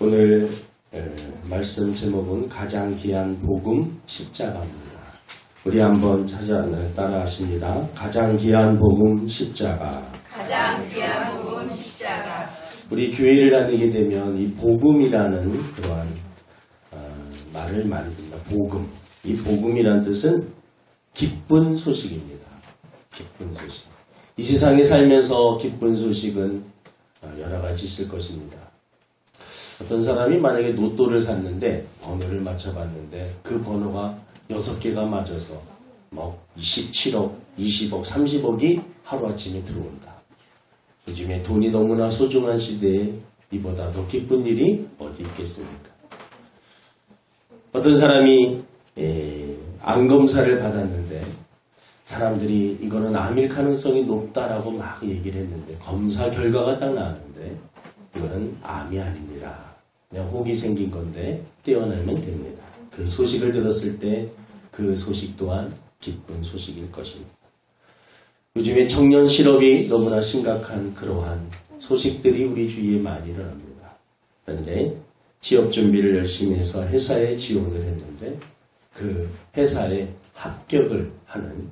오늘 말씀 제목은 가장 귀한 복음 십자가입니다. 우리 한번 따라하십니다. 가장 귀한 복음 십자가. 가장 귀한 복음 십자가. 우리 교회를 다니게 되면 이 복음이라는 그러한 말을 많이 듭니다. 복음. 이 복음이란 뜻은 기쁜 소식입니다. 기쁜 소식. 이 세상에 살면서 기쁜 소식은 여러 가지 있을 것입니다. 어떤 사람이 만약에 로또를 샀는데 번호를 맞춰봤는데 그 번호가 6개가 맞아서 27억, 20억, 30억이 하루아침에 들어온다. 요즘에 돈이 너무나 소중한 시대에 이보다 더 기쁜 일이 어디 있겠습니까? 어떤 사람이 암 검사를 받았는데 사람들이 이거는 암일 가능성이 높다라고 막 얘기를 했는데 검사 결과가 딱 나왔는데 이거는 암이 아닙니다. 그냥 혹이 생긴 건데 떼어내면 됩니다. 그 소식을 들었을 때 그 소식 또한 기쁜 소식일 것입니다. 요즘에 청년 실업이 너무나 심각한 그러한 소식들이 우리 주위에 많이 일어납니다. 그런데 취업 준비를 열심히 해서 회사에 지원을 했는데 그 회사에 합격을 하는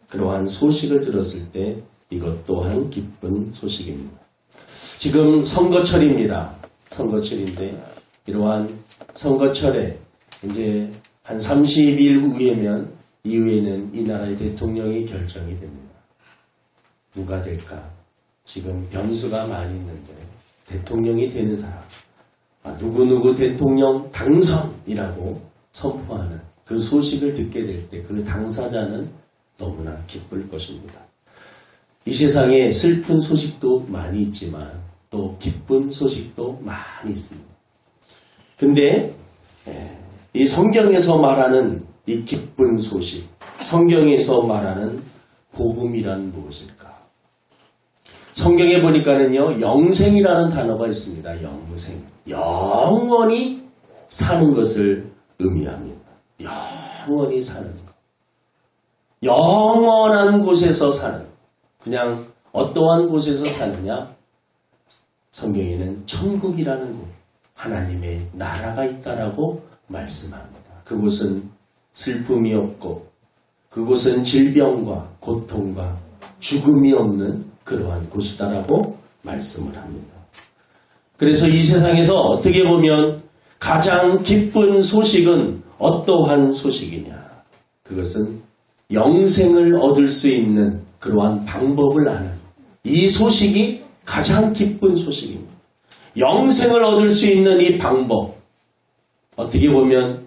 그러한 소식을 들었을 때 이것 또한 기쁜 소식입니다. 지금 선거철입니다. 선거철인데 이러한 선거철에 이제 한 30일 후에면 이후에는 이 나라의 대통령이 결정이 됩니다. 누가 될까? 지금 변수가 많이 있는데 대통령이 되는 사람, 누구누구 대통령 당선이라고 선포하는 그 소식을 듣게 될 때 그 당사자는 너무나 기쁠 것입니다. 이 세상에 슬픈 소식도 많이 있지만 또 기쁜 소식도 많이 있습니다. 근데 이 성경에서 말하는 이 기쁜 소식, 성경에서 말하는 복음이란 무엇일까? 성경에 보니까는요, 영생이라는 단어가 있습니다. 영생. 영원히 사는 것을 의미합니다. 영원히 사는 것. 영원한 곳에서 사는. 그냥 어떠한 곳에서 사느냐? 성경에는 천국이라는 곳, 하나님의 나라가 있다라고 말씀합니다. 그곳은 슬픔이 없고 그곳은 질병과 고통과 죽음이 없는 그러한 곳이다라고 말씀을 합니다. 그래서 이 세상에서 어떻게 보면 가장 기쁜 소식은 어떠한 소식이냐? 그것은 영생을 얻을 수 있는 그러한 방법을 아는 이 소식이 가장 기쁜 소식입니다. 영생을 얻을 수 있는 이 방법, 어떻게 보면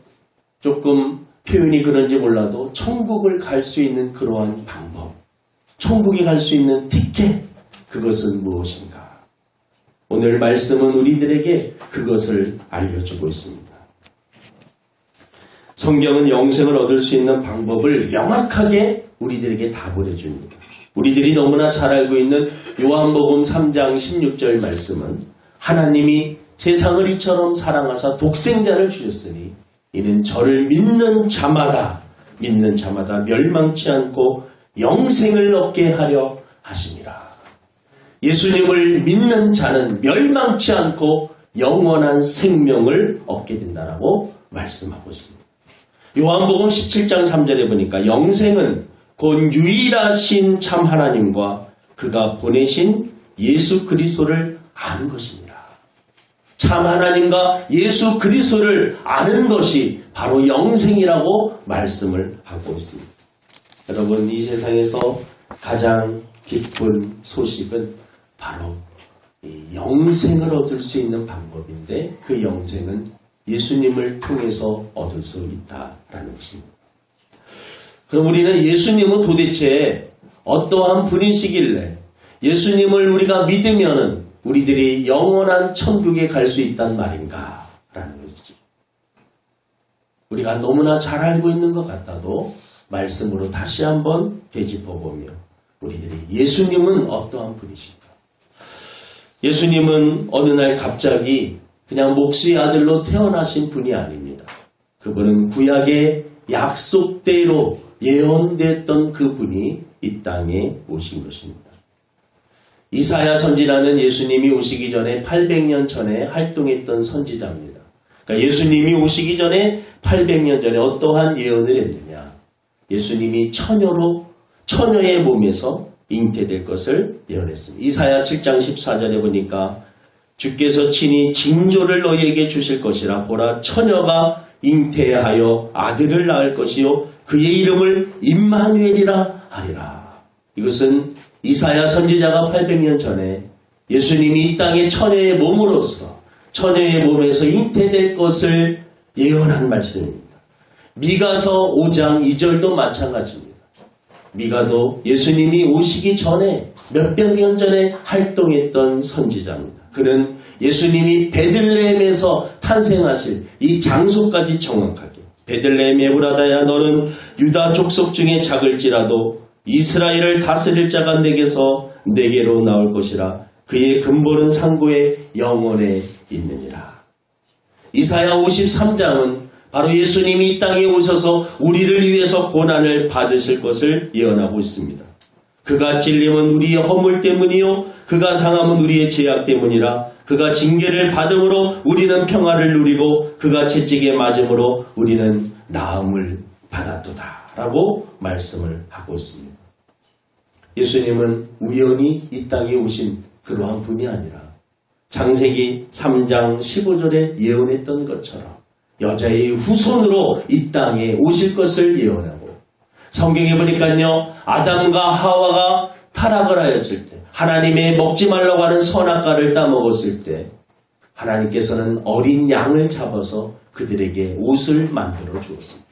조금 표현이 그런지 몰라도 천국을 갈 수 있는 그러한 방법, 천국에 갈 수 있는 티켓, 그것은 무엇인가? 오늘 말씀은 우리들에게 그것을 알려주고 있습니다. 성경은 영생을 얻을 수 있는 방법을 명확하게 우리들에게 답을 해줍니다. 우리들이 너무나 잘 알고 있는 요한복음 3장 16절 말씀은 하나님이 세상을 이처럼 사랑하사 독생자를 주셨으니 이는 저를 믿는 자마다 멸망치 않고 영생을 얻게 하려 하시니라. 예수님을 믿는 자는 멸망치 않고 영원한 생명을 얻게 된다라고 말씀하고 있습니다. 요한복음 17장 3절에 보니까 영생은 곧 유일하신 참 하나님과 그가 보내신 예수 그리스도를 아는 것입니다. 참 하나님과 예수 그리스도를 아는 것이 바로 영생이라고 말씀을 하고 있습니다. 여러분, 이 세상에서 가장 기쁜 소식은 바로 이 영생을 얻을 수 있는 방법인데 그 영생은 예수님을 통해서 얻을 수 있다라는 것입니다. 그럼 우리는 예수님은 도대체 어떠한 분이시길래 예수님을 우리가 믿으면은 우리들이 영원한 천국에 갈 수 있단 말인가? 라는 것이죠. 우리가 너무나 잘 알고 있는 것 같아도 말씀으로 다시 한번 되짚어보며 우리들이 예수님은 어떠한 분이신가? 예수님은 어느 날 갑자기 그냥 목수의 아들로 태어나신 분이 아닙니다. 그분은 구약의 약속대로 예언됐던 그분이 이 땅에 오신 것입니다. 이사야 선지자는 예수님이 오시기 전에 800년 전에 활동했던 선지자입니다. 그러니까 예수님이 오시기 전에 800년 전에 어떠한 예언을 했느냐. 예수님이 처녀의 몸에서 잉태될 것을 예언했습니다. 이사야 7장 14절에 보니까 주께서 친히 징조를 너희에게 주실 것이라. 보라, 처녀가 잉태하여 아들을 낳을 것이요 그의 이름을 임마누엘이라 하리라. 이것은 이사야 선지자가 800년 전에 예수님이 이 땅에 처녀의 몸으로서 처녀의 몸에서 잉태될 것을 예언한 말씀입니다. 미가서 5장 2절도 마찬가지입니다. 미가도 예수님이 오시기 전에 몇백 년 전에 활동했던 선지자입니다. 그는 예수님이 베들레헴에서 탄생하실 이 장소까지 정확하게 베들레헴 에브라다야 너는 유다 족속 중에 작을지라도 이스라엘을 다스릴 자가 내게로 나올 것이라. 그의 근본은 상고의 영원에 있느니라. 이사야 53장은 바로 예수님이 이 땅에 오셔서 우리를 위해서 고난을 받으실 것을 예언하고 있습니다. 그가 찔림은 우리의 허물 때문이요 그가 상함은 우리의 죄악 때문이라. 그가 징계를 받음으로 우리는 평화를 누리고 그가 채찍에 맞음으로 우리는 나음을 받았도다 라고 말씀을 하고 있습니다. 예수님은 우연히 이 땅에 오신 그러한 분이 아니라 창세기 3장 15절에 예언했던 것처럼 여자의 후손으로 이 땅에 오실 것을 예언하고, 성경에 보니까요 아담과 하와가 타락을 하였을 때 하나님의 먹지 말라고 하는 선악과를 따먹었을 때 하나님께서는 어린 양을 잡아서 그들에게 옷을 만들어 주었습니다.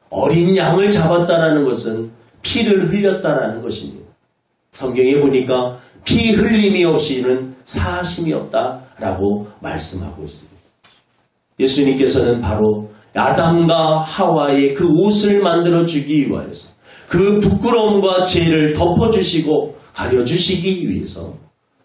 어린 양을 잡았다라는 것은 피를 흘렸다라는 것입니다. 성경에 보니까 피 흘림이 없이는 사심이 없다라고 말씀하고 있습니다. 예수님께서는 바로 아담과 하와의 그 옷을 만들어 주기 위하여서 그 부끄러움과 죄를 덮어주시고 가려주시기 위해서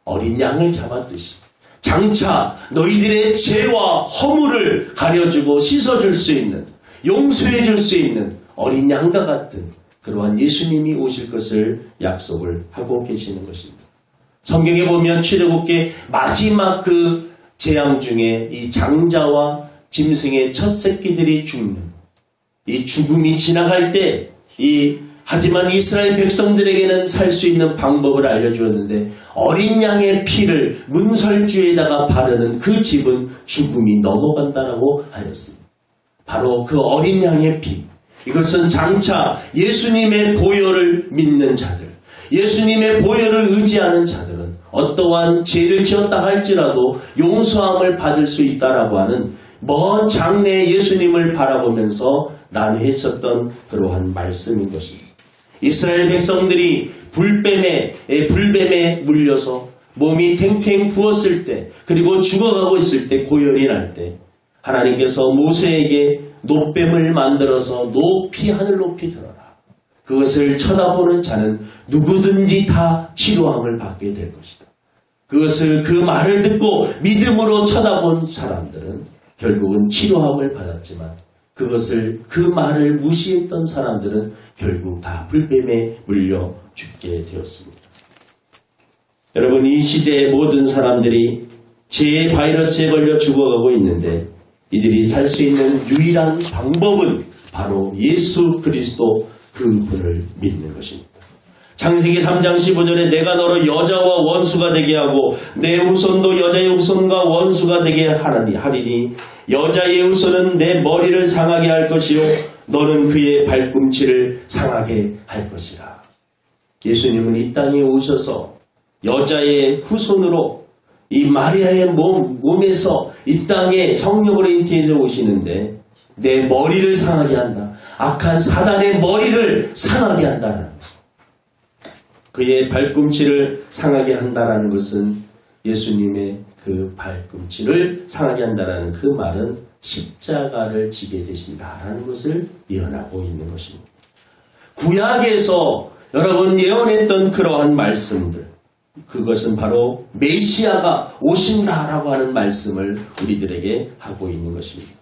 어린 양을 잡았듯이 장차 너희들의 죄와 허물을 가려주고 씻어줄 수 있는, 용서해줄 수 있는 어린 양과 같은 그러한 예수님이 오실 것을 약속을 하고 계시는 것입니다. 성경에 보면 출애굽기 마지막 그 재앙 중에 이 장자와 짐승의 첫 새끼들이 죽는 이 죽음이 지나갈 때 하지만 이스라엘 백성들에게는 살 수 있는 방법을 알려주었는데 어린 양의 피를 문설주에다가 바르는 그 집은 죽음이 넘어간다라고 하였습니다. 바로 그 어린 양의 피, 이것은 장차 예수님의 보혈을 믿는 자들, 예수님의 보혈을 의지하는 자들은 어떠한 죄를 지었다 할지라도 용서함을 받을 수 있다라고 하는 먼 장래의 예수님을 바라보면서 난해했었던 그러한 말씀인 것입니다. 이스라엘 백성들이 불뱀에 물려서 몸이 탱탱 부었을 때, 그리고 죽어가고 있을 때, 고열이 날 때 하나님께서 모세에게 놋뱀을 만들어서 높이 하늘 높이 들어라. 그것을 쳐다보는 자는 누구든지 다 치료함을 받게 될 것이다. 그 말을 듣고 믿음으로 쳐다본 사람들은 결국은 치료함을 받았지만 그 말을 무시했던 사람들은 결국 다 불뱀에 물려 죽게 되었습니다. 여러분, 이 시대의 모든 사람들이 죄의 바이러스에 걸려 죽어가고 있는데 이들이 살 수 있는 유일한 방법은 바로 예수 그리스도 그분을 믿는 것입니다. 창세기 3장 15절에 내가 너를 여자와 원수가 되게 하고 내 후손도 여자의 후손과 원수가 되게 하리니 여자의 후손은 내 머리를 상하게 할 것이요 너는 그의 발꿈치를 상하게 할 것이라. 예수님은 이 땅에 오셔서 여자의 후손으로 이 마리아의 몸에서 이 땅에 성령으로 잉태해져 오시는데 내 머리를 상하게 한다. 악한 사단의 머리를 상하게 한다는 것. 그의 발꿈치를 상하게 한다라는 것은 예수님의 그 발꿈치를 상하게 한다라는 그 말은 십자가를 지게 되신다라는 것을 예언하고 있는 것입니다. 구약에서 여러분 예언했던 그러한 말씀들, 그것은 바로 메시아가 오신다라고 하는 말씀을 우리들에게 하고 있는 것입니다.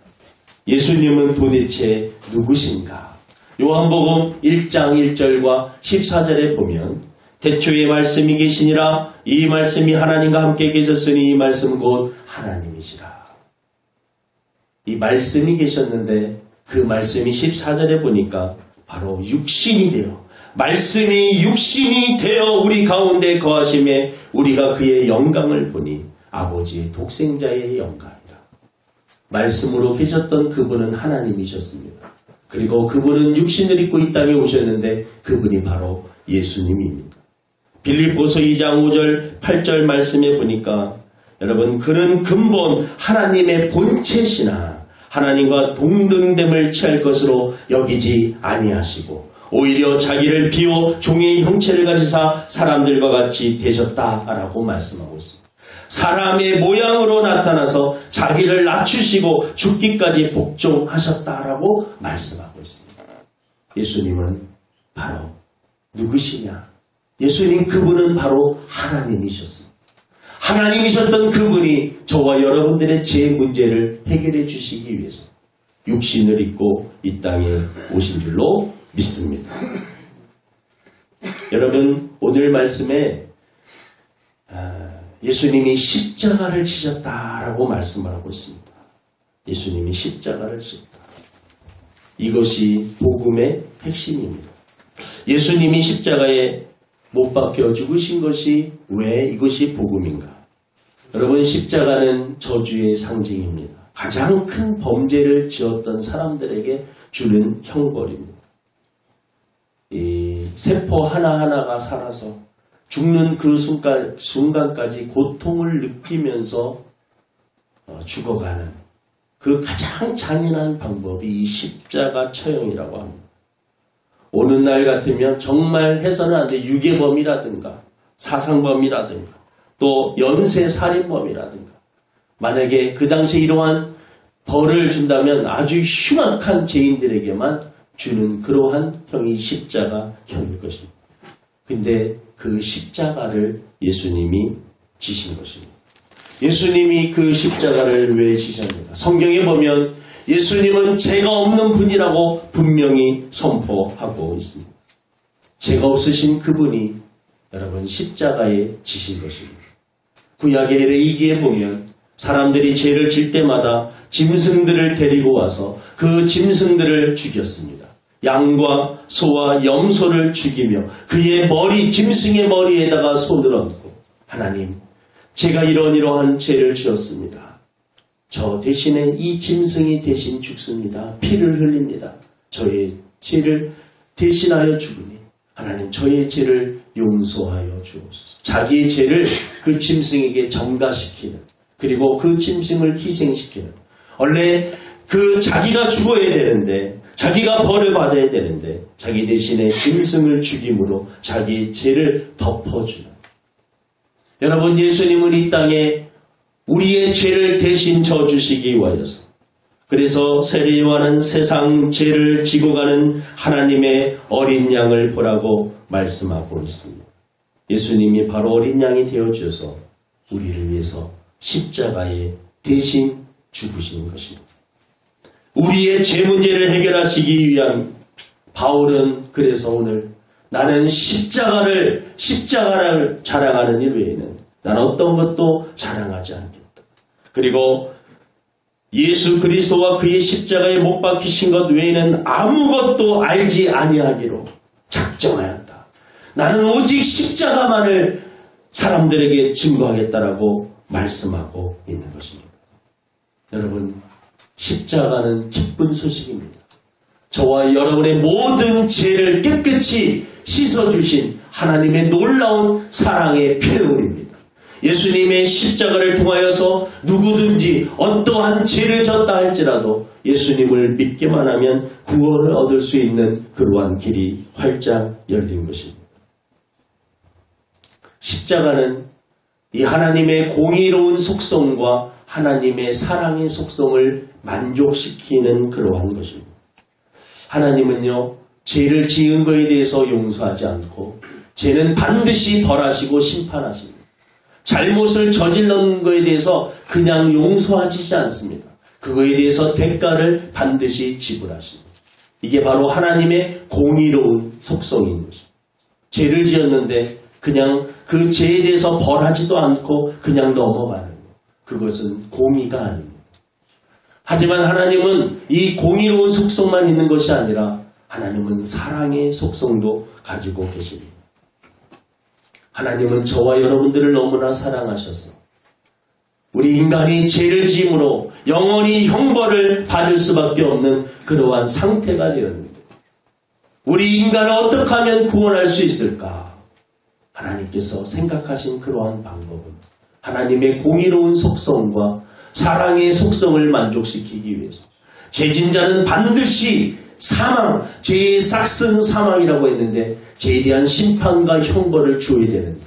예수님은 도대체 누구신가? 요한복음 1장 1절과 14절에 보면 태초에 말씀이 계시니라. 이 말씀이 하나님과 함께 계셨으니 이 말씀 곧 하나님이시라. 이 말씀이 계셨는데 그 말씀이 14절에 보니까 바로 육신이 되어, 말씀이 육신이 되어 우리 가운데 거하심에 우리가 그의 영광을 보니 아버지의 독생자의 영광이라. 말씀으로 계셨던 그분은 하나님이셨습니다. 그리고 그분은 육신을 입고 이 땅에 오셨는데 그분이 바로 예수님입니다. 빌립보서 2장 5절 8절 말씀에 보니까 여러분, 그는 근본 하나님의 본체시나 하나님과 동등됨을 취할 것으로 여기지 아니하시고 오히려 자기를 비워 종의 형체를 가지사 사람들과 같이 되셨다라고 말씀하고 있습니다. 사람의 모양으로 나타나서 자기를 낮추시고 죽기까지 복종하셨다라고 말씀하고 있습니다. 예수님은 바로 누구시냐? 예수님, 그분은 바로 하나님이셨습니다. 하나님이셨던 그분이 저와 여러분들의 제 문제를 해결해 주시기 위해서 육신을 입고 이 땅에 오신 줄로 믿습니다. 여러분, 오늘 말씀에 예수님이 십자가를 지셨다라고 말씀을 하고 있습니다. 예수님이 십자가를 지셨다. 이것이 복음의 핵심입니다. 예수님이 십자가에 못 박혀 죽으신 것이 왜 이것이 복음인가? 여러분, 십자가는 저주의 상징입니다. 가장 큰 범죄를 지었던 사람들에게 주는 형벌입니다. 이 세포 하나하나가 살아서 죽는 그 순간까지 고통을 느끼면서 죽어가는 그 가장 잔인한 방법이 이 십자가 처형이라고 합니다. 오는 날 같으면 정말 해서는 안 돼 유괴범이라든가 사상범이라든가 또 연쇄살인범이라든가 만약에 그 당시 이러한 벌을 준다면 아주 흉악한 죄인들에게만 주는 그러한 형이 십자가 형일 것입니다. 근데 그 십자가를 예수님이 지신 것입니다. 예수님이 그 십자가를 왜 지셨는가? 성경에 보면 예수님은 죄가 없는 분이라고 분명히 선포하고 있습니다. 죄가 없으신 그분이 여러분 십자가에 지신 것입니다. 구약의 레위기에 보면 사람들이 죄를 질 때마다 짐승들을 데리고 와서 그 짐승들을 죽였습니다. 양과 소와 염소를 죽이며 그의 머리, 짐승의 머리에다가 손을 얹고 하나님, 제가 이러한 죄를 지었습니다. 저 대신에 이 짐승이 대신 죽습니다. 피를 흘립니다. 저의 죄를 대신하여 죽으니 하나님, 저의 죄를 용서하여 주옵소서. 자기의 죄를 그 짐승에게 전가시키는, 그리고 그 짐승을 희생시키는, 원래 그 자기가 죽어야 되는데 자기가 벌을 받아야 되는데 자기 대신에 짐승을 죽임으로 자기의 죄를 덮어주는, 여러분, 예수님은 이 땅에 우리의 죄를 대신 져주시기 위하여서, 그래서 세례요한은 세상 죄를 지고 가는 하나님의 어린 양을 보라고 말씀하고 있습니다. 예수님이 바로 어린 양이 되어주셔서 우리를 위해서 십자가에 대신 죽으시는 것입니다. 우리의 죄 문제를 해결하시기 위한 바울은 그래서 오늘 나는 십자가를 자랑하는 일 외에는 난 어떤 것도 자랑하지 않겠다. 그리고 예수 그리스도와 그의 십자가에 못 박히신 것 외에는 아무것도 알지 아니하기로 작정하였다. 나는 오직 십자가만을 사람들에게 증거하겠다라고 말씀하고 있는 것입니다. 여러분, 십자가는 기쁜 소식입니다. 저와 여러분의 모든 죄를 깨끗이 씻어주신 하나님의 놀라운 사랑의 표현입니다. 예수님의 십자가를 통하여서 누구든지 어떠한 죄를 졌다 할지라도 예수님을 믿기만 하면 구원을 얻을 수 있는 그러한 길이 활짝 열린 것입니다. 십자가는 이 하나님의 공의로운 속성과 하나님의 사랑의 속성을 만족시키는 그러한 것입니다. 하나님은요, 죄를 지은 것에 대해서 용서하지 않고 죄는 반드시 벌하시고 심판하십니다. 잘못을 저질른 것에 대해서 그냥 용서하시지 않습니다. 그거에 대해서 대가를 반드시 지불하십니다. 이게 바로 하나님의 공의로운 속성인 것입니다. 죄를 지었는데 그냥 그 죄에 대해서 벌하지도 않고 그냥 넘어가는 것. 그것은 공의가 아닙니다. 하지만 하나님은 이 공의로운 속성만 있는 것이 아니라 하나님은 사랑의 속성도 가지고 계십니다. 하나님은 저와 여러분들을 너무나 사랑하셔서 우리 인간이 죄를 지음으로 영원히 형벌을 받을 수밖에 없는 그러한 상태가 되었는데 우리 인간을 어떻게 하면 구원할 수 있을까? 하나님께서 생각하신 그러한 방법은 하나님의 공의로운 속성과 사랑의 속성을 만족시키기 위해서 죄진자는 반드시 사망, 죄의 싹슨 사망이라고 했는데 죄에 대한 심판과 형벌을 줘야 되는데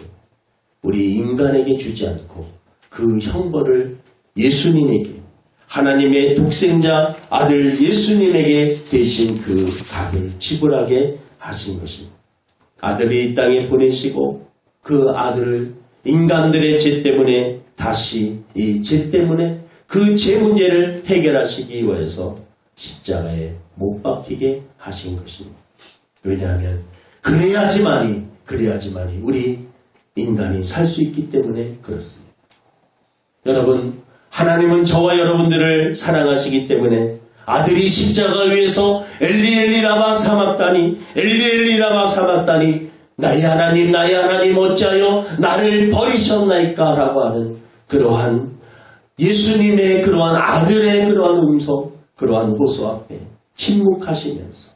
우리 인간에게 주지 않고 그 형벌을 예수님에게 하나님의 독생자 아들 예수님에게 대신 그 값을 지불하게 하신 것입니다. 아들이 이 땅에 보내시고 그 아들을 인간들의 죄 때문에 다시 이 죄 때문에 그 죄 문제를 해결하시기 위해서 십자가에 못 박히게 하신 것입니다. 왜냐하면 그래야지만이 우리 인간이 살 수 있기 때문에 그렇습니다. 여러분, 하나님은 저와 여러분들을 사랑하시기 때문에 아들이 십자가 위에서 엘리 라마 사막다니 엘리 라마 사막다니 나의 하나님 어찌하여 나를 버리셨나이까 라고 하는 그러한 예수님의 그러한 아들의 그러한 음성 그러한 호소 앞에 침묵하시면서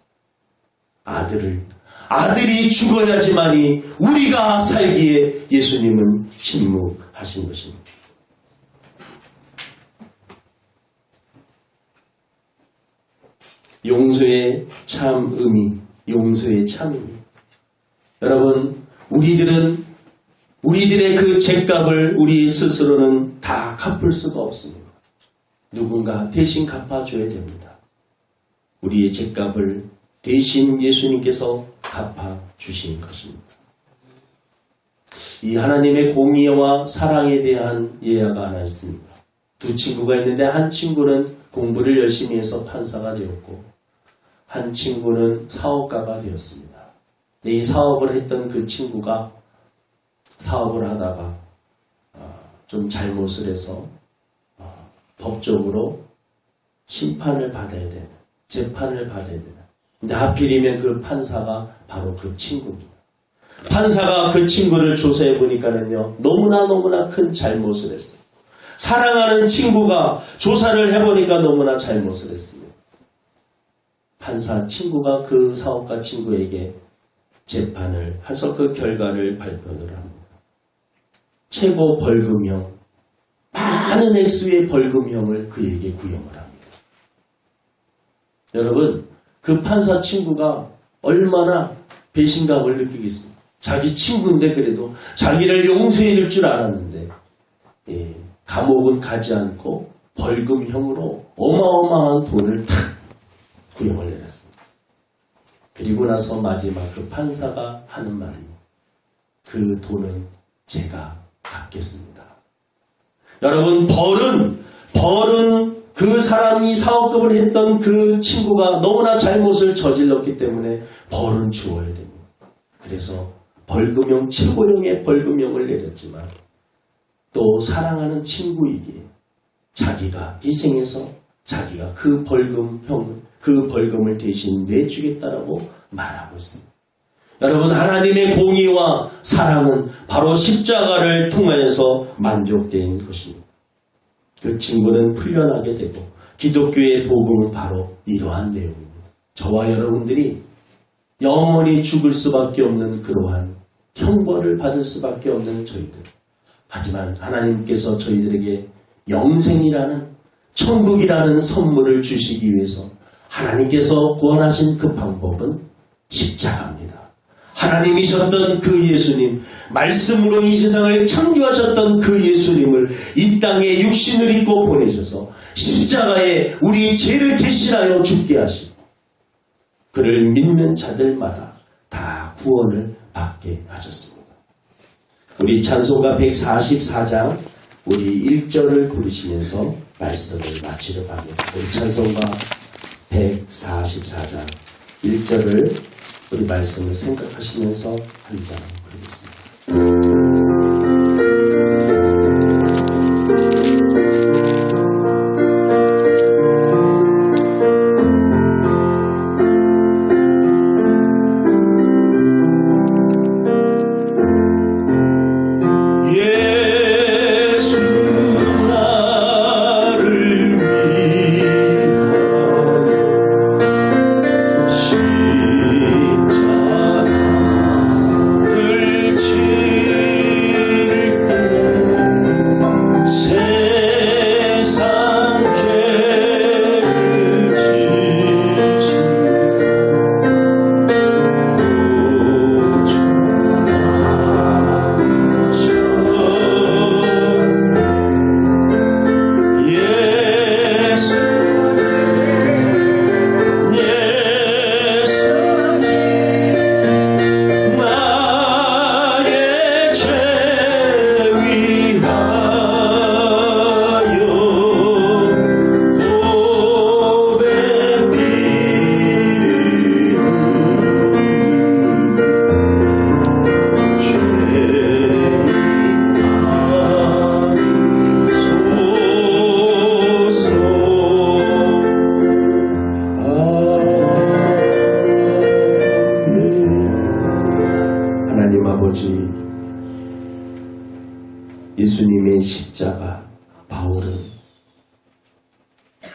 아들이 죽어야지만이 우리가 살기에 예수님은 침묵하신 것입니다. 용서의 참 의미, 용서의 참 의미. 여러분, 우리들의 그 죄값을 우리 스스로는 다 갚을 수가 없습니다. 누군가 대신 갚아줘야 됩니다. 우리의 죄값을 대신 예수님께서 갚아주신 것입니다. 이 하나님의 공의와 사랑에 대한 예화가 하나 있습니다. 두 친구가 있는데 한 친구는 공부를 열심히 해서 판사가 되었고 한 친구는 사업가가 되었습니다. 이 사업을 했던 그 친구가 사업을 하다가 좀 잘못을 해서 법적으로 심판을 받아야 되는, 재판을 받아야 되는. 근데 하필이면 그 판사가 바로 그 친구입니다. 판사가 그 친구를 조사해 보니까는요, 너무나 큰 잘못을 했어요. 사랑하는 친구가 조사를 해보니까 너무나 잘못을 했습니다. 판사 친구가 그 사업가 친구에게 재판을 해서 그 결과를 발표를 합니다. 최고 벌금형, 많은 액수의 벌금형을 그에게 구형을 합니다. 여러분, 그 판사 친구가 얼마나 배신감을 느끼겠습니까? 자기 친구인데 그래도 자기를 용서해 줄 줄 알았는데 감옥은 가지 않고 벌금형으로 어마어마한 돈을 탁 구형을 내렸습니다. 그리고 나서 마지막 그 판사가 하는 말이 그 돈은 제가 갚겠습니다. 여러분, 벌은 그 사람이 사업급을 했던 그 친구가 너무나 잘못을 저질렀기 때문에 벌은 주어야 됩니다. 그래서 벌금형, 최고형의 벌금형을 내렸지만 또 사랑하는 친구에게 자기가 희생해서 자기가 그 벌금을 대신 내주겠다라고 말하고 있습니다. 여러분, 하나님의 공의와 사랑은 바로 십자가를 통하여서 만족된 것입니다. 그 친구는 풀려나게 되고 기독교의 복음은 바로 이러한 내용입니다. 저와 여러분들이 영원히 죽을 수밖에 없는 그러한 형벌을 받을 수밖에 없는 저희들. 하지만 하나님께서 저희들에게 영생이라는 천국이라는 선물을 주시기 위해서 하나님께서 구원하신 그 방법은 십자가입니다. 하나님이셨던 그 예수님, 말씀으로 이 세상을 창조하셨던 그 예수님을 이 땅에 육신을 입고 보내셔서 십자가에 우리 죄를 대신하여 죽게 하시고 그를 믿는 자들마다 다 구원을 받게 하셨습니다. 우리 찬송가 144장 우리 1절을 부르시면서 말씀을 마치려고 합니다. 우리 찬송가 144장 1절을 우리 말씀을 생각하시면서 한 장 부르겠습니다.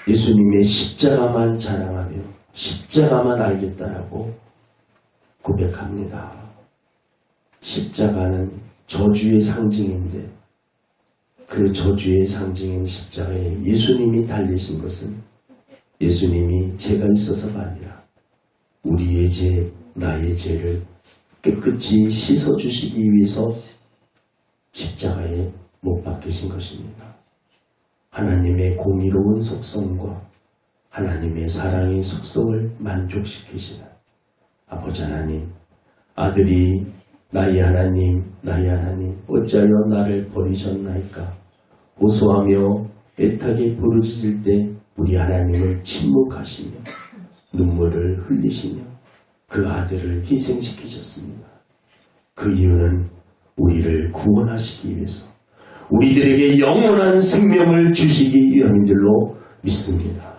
예수님의 십자가만 자랑하며 십자가만 알겠다라고 고백합니다. 십자가는 저주의 상징인데 그 저주의 상징인 십자가에 예수님이 달리신 것은 예수님이 죄가 있어서가 아니라 우리의 죄, 나의 죄를 깨끗이 씻어주시기 위해서 십자가에 못 박히신 것입니다. 하나님의 공의로운 속성과 하나님의 사랑의 속성을 만족시키시는 아버지 하나님, 아들이 나의 하나님, 나의 하나님, 어찌하여 나를 버리셨나이까? 호소하며 애타게 부르짖을 때 우리 하나님을 침묵하시며 눈물을 흘리시며 그 아들을 희생시키셨습니다. 그 이유는 우리를 구원하시기 위해서 우리들에게 영원한 생명을 주시기 위함인줄로 믿습니다.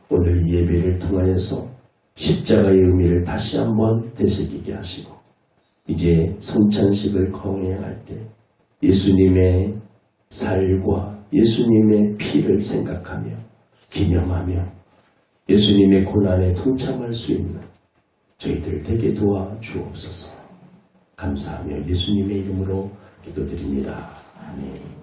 오늘 예배를 통하여서 십자가의 의미를 다시 한번 되새기게 하시고 이제 성찬식을 거행할 때 예수님의 살과 예수님의 피를 생각하며 기념하며 예수님의 고난에 동참할 수 있는 저희들 되게 도와 주옵소서. 감사하며 예수님의 이름으로 기도드립니다. 아멘.